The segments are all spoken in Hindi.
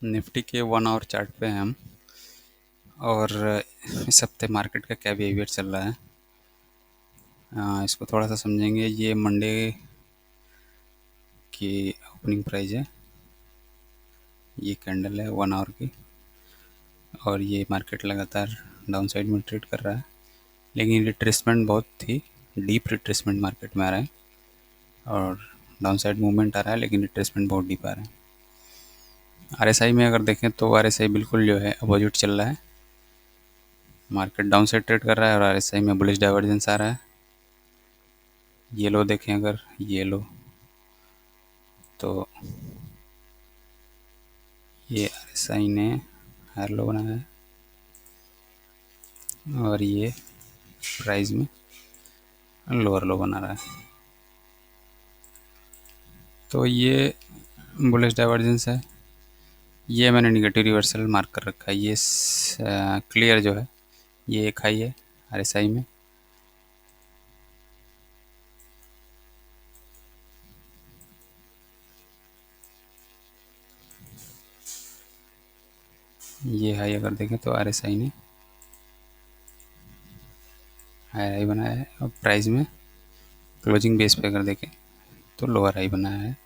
निफ्टी के 1 आवर चार्ट पे हैं हम। और इस हफ्ते मार्केट का क्या बिहेवियर चल रहा है, इसको थोड़ा सा समझेंगे। ये मंडे की ओपनिंग प्राइस है, ये कैंडल है 1 आवर की, और ये मार्केट लगातार डाउन साइड में ट्रेड कर रहा है। लेकिन रिट्रेसमेंट बहुत ही डीप रिट्रेसमेंट मार्केट में आ रहा है, और डाउन साइड मूवमेंट आ रहा है, लेकिन रिट्रेसमेंट बहुत डीप आ रहा है। आरएसआई में अगर देखें तो आरएसआई बिल्कुल जो है अपोजिट चल रहा है। मार्केट डाउन साइड ट्रेड कर रहा है और आरएसआई में बुलिश डाइवर्जेंस आ रहा है। ये लो देखें, अगर ये लो तो ये आरएसआई ने हायर लो बनाया है, और ये प्राइस में लोअर लो बना रहा है। तो ये बुलिश डाइवर्जेंस है। ये मैंने निगेटिव रिवर्सल मार्क कर रखा है। ये क्लियर जो है, ये एक हाई है आरएसआई में। ये हाई अगर देखें तो आरएसआई ने हायर हाई बनाया है, और प्राइस में क्लोजिंग बेस पे अगर देखें तो लोअर हाई बनाया है।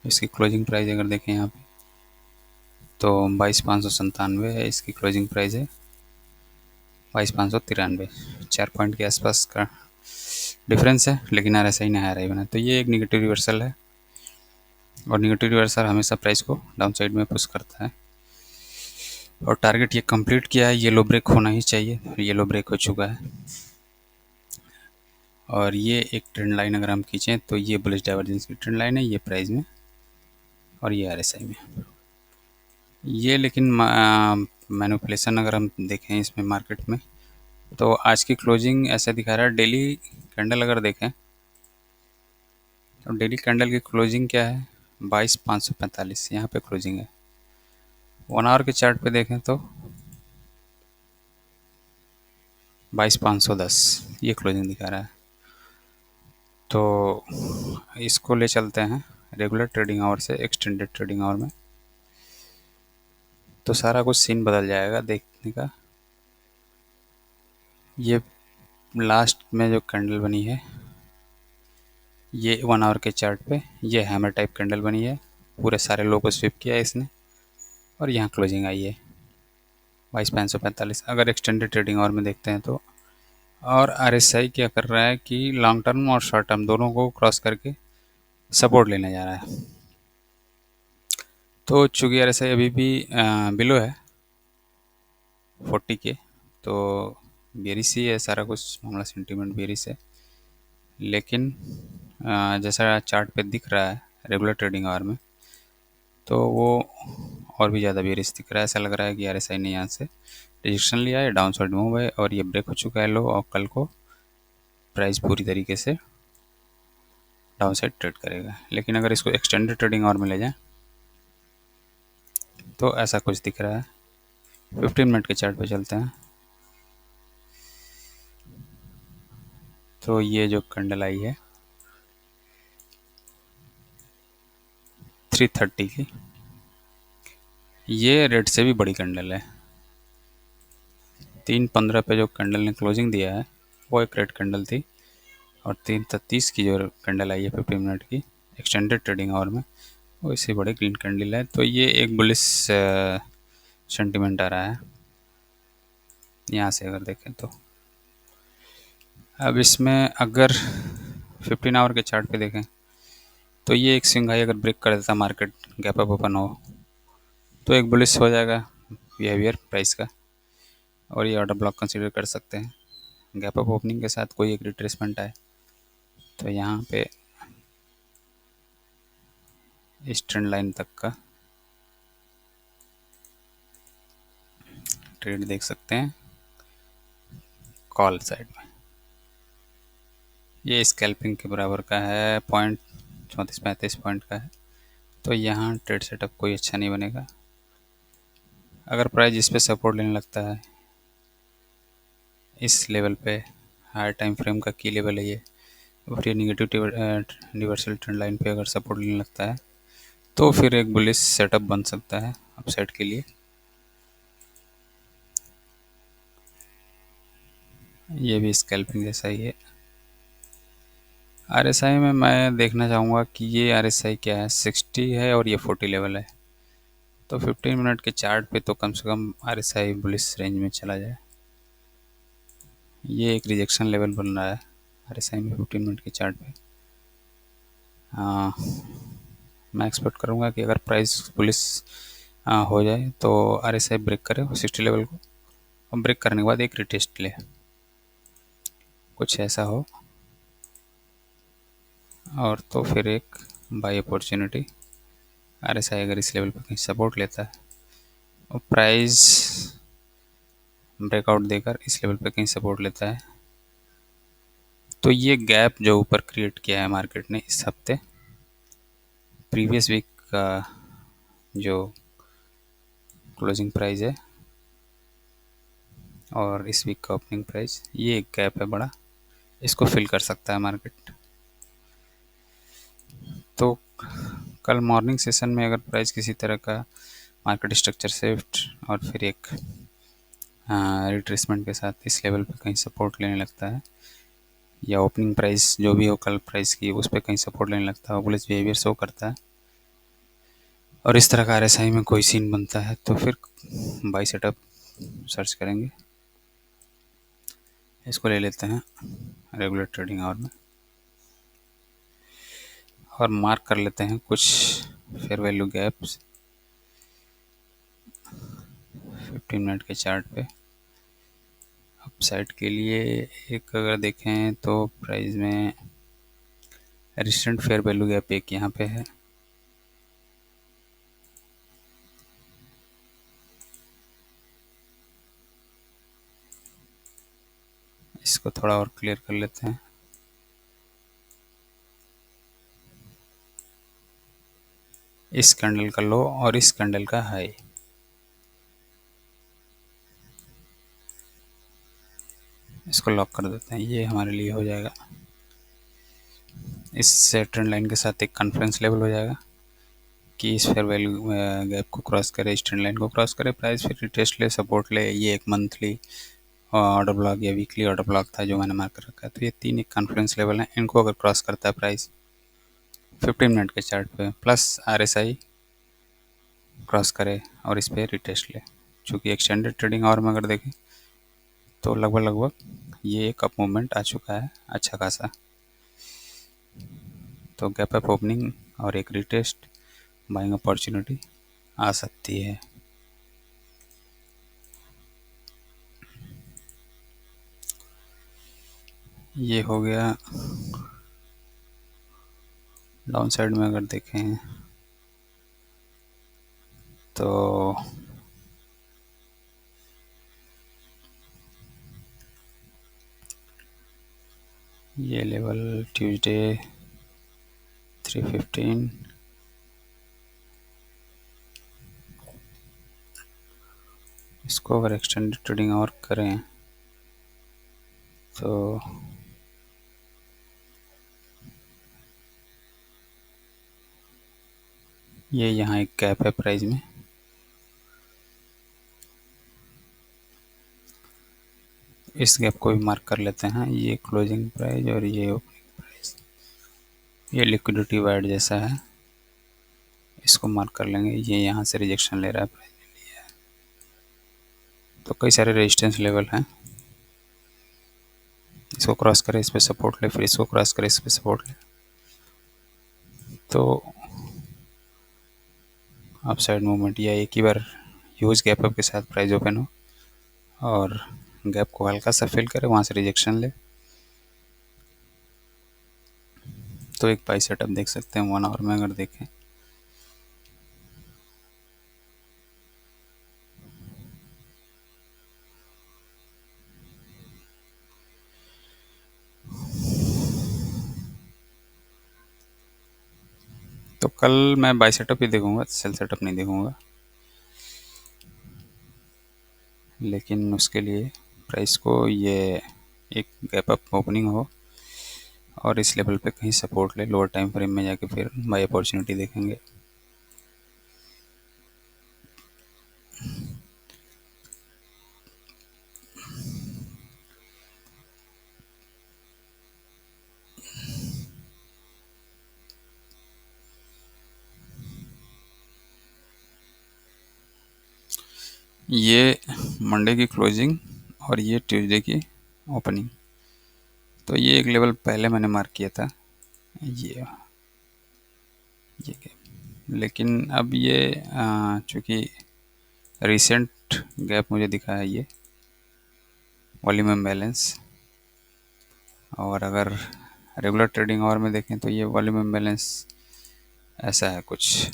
इसकी क्लोजिंग प्राइस अगर देखें यहाँ पे तो 22,597 है। इसकी क्लोजिंग प्राइस है 22,593। 4 पॉइंट के आसपास का डिफरेंस है, लेकिन आरएसआई ने हायर हाई बनाया। तो ये एक निगेटिव रिवर्सल है, और निगेटिव रिवर्सल हमेशा प्राइस को डाउन साइड में पुश करता है। और टारगेट ये कंप्लीट किया है, येलो ब्रेक होना ही चाहिए, येलो ब्रेक हो चुका है। और ये एक ट्रेंड लाइन अगर हम खींचें तो ये बुलिश डाइवर्जेंस की ट्रेंड लाइन है, ये प्राइस में और ये आरएसआई में। ये लेकिन मैनिपुलेशन अगर हम देखें इसमें मार्केट में, तो आज की क्लोजिंग ऐसा दिखा रहा है। डेली कैंडल अगर देखें तो डेली कैंडल की क्लोजिंग क्या है, 22,545 यहाँ पे क्लोजिंग है। 1 आवर के चार्ट पे देखें तो 22,510 ये क्लोजिंग दिखा रहा है। तो इसको ले चलते हैं रेगुलर ट्रेडिंग आवर से एक्सटेंडेड ट्रेडिंग आवर में, तो सारा कुछ सीन बदल जाएगा देखने का। ये लास्ट में जो कैंडल बनी है, ये 1 आवर के चार्ट पे ये हैमर टाइप कैंडल बनी है। पूरे सारे लो को स्विप किया है इसने, और यहाँ क्लोजिंग आई है 22,545। अगर एक्सटेंडेड ट्रेडिंग आवर में देखते हैं तो, और आरएसआई क्या कर रहा है कि लॉन्ग टर्म और शॉर्ट टर्म दोनों को क्रॉस करके सपोर्ट लेने जा रहा है। तो चूँकि आरएसआई अभी भी बिलो है 40 के, तो बेरिश ही है सारा कुछ मामला, सेंटीमेंट बेरिश है। लेकिन जैसा चार्ट पे दिख रहा है रेगुलर ट्रेडिंग आवर में, तो वो और भी ज़्यादा बेरिश दिख रहा है। ऐसा लग रहा है कि आरएसआई ने यहाँ से रिजेक्शन लिया है, डाउन साइड मूव है, और ये ब्रेक हो चुका है लो, और कल को प्राइस पूरी तरीके से डाउन साइड ट्रेड करेगा। लेकिन अगर इसको एक्सटेंडेड ट्रेडिंग आवर में ले जाएं तो ऐसा कुछ दिख रहा है। 15 मिनट के चार्ट पे चलते हैं, तो ये जो कैंडल आई है 330 की, ये रेड से भी बड़ी कैंडल है। 3:15 पे जो कैंडल ने क्लोजिंग दिया है वो एक रेड कैंडल थी, और 3:30 की जो कैंडल आई है 15 मिनट की एक्सटेंडेड ट्रेडिंग आवर में, वो इससे बड़े ग्रीन कैंडल है। तो ये एक बुलिश सेंटीमेंट आ रहा है यहाँ से अगर देखें तो। अब इसमें अगर 15 आवर के चार्ट पे देखें तो ये एक स्विंग हाई अगर ब्रेक कर देता मार्केट, गैप अप ओपन हो, तो एक बुलिश हो जाएगा बिहेवियर प्राइस का, और ये ऑर्डर ब्लॉक कंसीडर कर सकते हैं। गैप अप ओपनिंग के साथ कोई एक रिट्रेसमेंट आए तो यहाँ पे इस ट्रेंड लाइन तक का ट्रेड देख सकते हैं कॉल साइड में। ये स्कैल्पिंग के बराबर का है, 34-35 पॉइंट का है। तो यहाँ ट्रेड सेटअप कोई अच्छा नहीं बनेगा। अगर प्राइस इस पे सपोर्ट लेने लगता है, इस लेवल पे हायर टाइम फ्रेम का की लेवल है ये, और ये निगेटिव रिवर्सल ट्रेंड लाइन पे अगर सपोर्ट लेने लगता है तो फिर एक बुलिश सेटअप बन सकता है अपसाइड के लिए। ये भी स्कैल्पिंग जैसा ही है। आरएसआई में मैं देखना चाहूँगा कि ये आरएसआई क्या है, 60 है और ये 40 लेवल है। तो 15 मिनट के चार्ट पे तो कम से कम आरएसआई बुलिश रेंज में चला जाए। ये एक रिजेक्शन लेवल बन रहा है आरएसआई में 15 मिनट के चार्ट पे। हाँ, मैं एक्सपेक्ट करूँगा कि अगर प्राइस पुलिस हो जाए तो आरएसआई ब्रेक करे 60 लेवल को, और ब्रेक करने के बाद एक रिटेस्ट ले, कुछ ऐसा हो। और तो फिर एक बाई अपॉर्चुनिटी, आरएसआई अगर इस लेवल पर कहीं सपोर्ट लेता है और प्राइस ब्रेकआउट देकर इस लेवल पर कहीं सपोर्ट लेता है, तो ये गैप जो ऊपर क्रिएट किया है मार्केट ने इस हफ्ते, प्रीवियस वीक का जो क्लोजिंग प्राइस है और इस वीक का ओपनिंग प्राइस, ये एक गैप है बड़ा, इसको फिल कर सकता है मार्केट। तो कल मॉर्निंग सेशन में अगर प्राइस किसी तरह का मार्केट स्ट्रक्चर शिफ्ट और फिर एक रिट्रेसमेंट के साथ इस लेवल पे कहीं सपोर्ट लेने लगता है, या ओपनिंग प्राइस जो भी हो कल प्राइस की उस पर कहीं सपोर्ट लेने लगता है, बुलिश बिहेवियर शो करता है और इस तरह का आरएसआई में कोई सीन बनता है, तो फिर बाई सेटअप सर्च करेंगे। इसको ले लेते हैं रेगुलर ट्रेडिंग आवर में और मार्क कर लेते हैं कुछ फेयर वैल्यू गैप्स 15 मिनट के चार्ट पे। अपसाइड के लिए एक अगर देखें तो प्राइस में रेजिस्टेंट फेयर वैल्यू गैप एक यहाँ पे है, इसको थोड़ा और क्लियर कर लेते हैं। इस कैंडल का लो और इस कैंडल का हाई, इसको लॉक कर देते हैं, ये हमारे लिए हो जाएगा। इस ट्रेंड लाइन के साथ एक कॉन्फ्रेंस लेवल हो जाएगा कि इस फेयर वैल्यू गैप को क्रॉस करे, इस ट्रेंड लाइन को क्रॉस करे प्राइस, फिर रिटेस्ट ले, सपोर्ट ले। ये एक मंथली ऑर्डर ब्लॉक या वीकली ऑर्डर ब्लॉक था जो मैंने मार्क कर रखा है। तो ये तीन एक कॉन्फ्रेंस लेवल हैं, इनको अगर क्रॉस करता है प्राइस 15 मिनट के चार्ट पे प्लस आरएसआई क्रॉस करे और इस पर रिटेस्ट ले, चूँकि एक्सटेंडेड ट्रेडिंग आवर में अगर देखें तो लगभग लगभग ये एक अप मूवमेंट आ चुका है अच्छा खासा। तो गैप अप ओपनिंग और एक रिटेस्ट बाइंग अपॉर्चुनिटी आ सकती है। ये हो गया डाउन साइड में अगर देखें तो ये लेवल ट्यूसडे 315, इसको अगर एक्सटेंडेड ट्रेडिंग और करें तो ये यहाँ एक गैप है प्राइस में, इस गैप को भी मार्क कर लेते हैं। ये क्लोजिंग प्राइस और ये ओपनिंग प्राइस, ये लिक्विडिटी वाइड जैसा है, इसको मार्क कर लेंगे। ये यहाँ से रिजेक्शन ले रहा है प्राइस, तो कई सारे रेजिस्टेंस लेवल हैं, इसको क्रॉस करे इस पर सपोर्ट ले, फिर इसको क्रॉस करे इस पर सपोर्ट ले, तो अपसाइड मूवमेंट या एक ही बार ह्यूज गैप अप के साथ प्राइस ओपन हो और गैप को हल्का सा फिल करे, वहाँ से रिजेक्शन ले, तो एक बाई सेटअप देख सकते हैं 1 आवर में अगर देखें। तो कल मैं बाई सेटअप ही देखूंगा, सेल सेटअप नहीं देखूंगा, लेकिन उसके लिए प्राइस को ये एक गैप अप ओपनिंग हो और इस लेवल पे कहीं सपोर्ट ले, लोअर टाइम फ्रेम में जाके फिर बाई अपॉर्चुनिटी देखेंगे। ये मंडे की क्लोजिंग और ये ट्यूसडे की ओपनिंग। तो ये एक लेवल पहले मैंने मार्क किया था, ये गैप। लेकिन अब ये चूँकि रिसेंट गैप मुझे दिखा है ये वॉल्यूम इम्बैलेंस, और अगर रेगुलर ट्रेडिंग आवर में देखें तो ये वॉल्यूम इम्बैलेंस ऐसा है कुछ,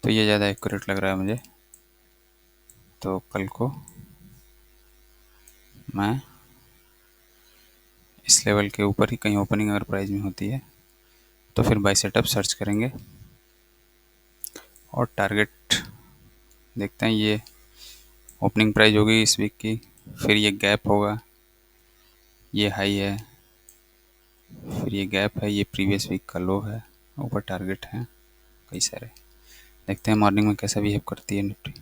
तो ये ज़्यादा एक्यूरेट लग रहा है मुझे। तो कल को मैं इस लेवल के ऊपर ही कहीं ओपनिंग अगर प्राइस में होती है तो फिर बाय सेटअप सर्च करेंगे, और टारगेट देखते हैं। ये ओपनिंग प्राइस होगी इस वीक की, फिर ये गैप होगा, ये हाई है, फिर ये गैप है, ये प्रीवियस वीक का लो है, ऊपर टारगेट है कई सारे। देखते हैं मॉर्निंग में कैसा बिहेव करती है निफ्टी।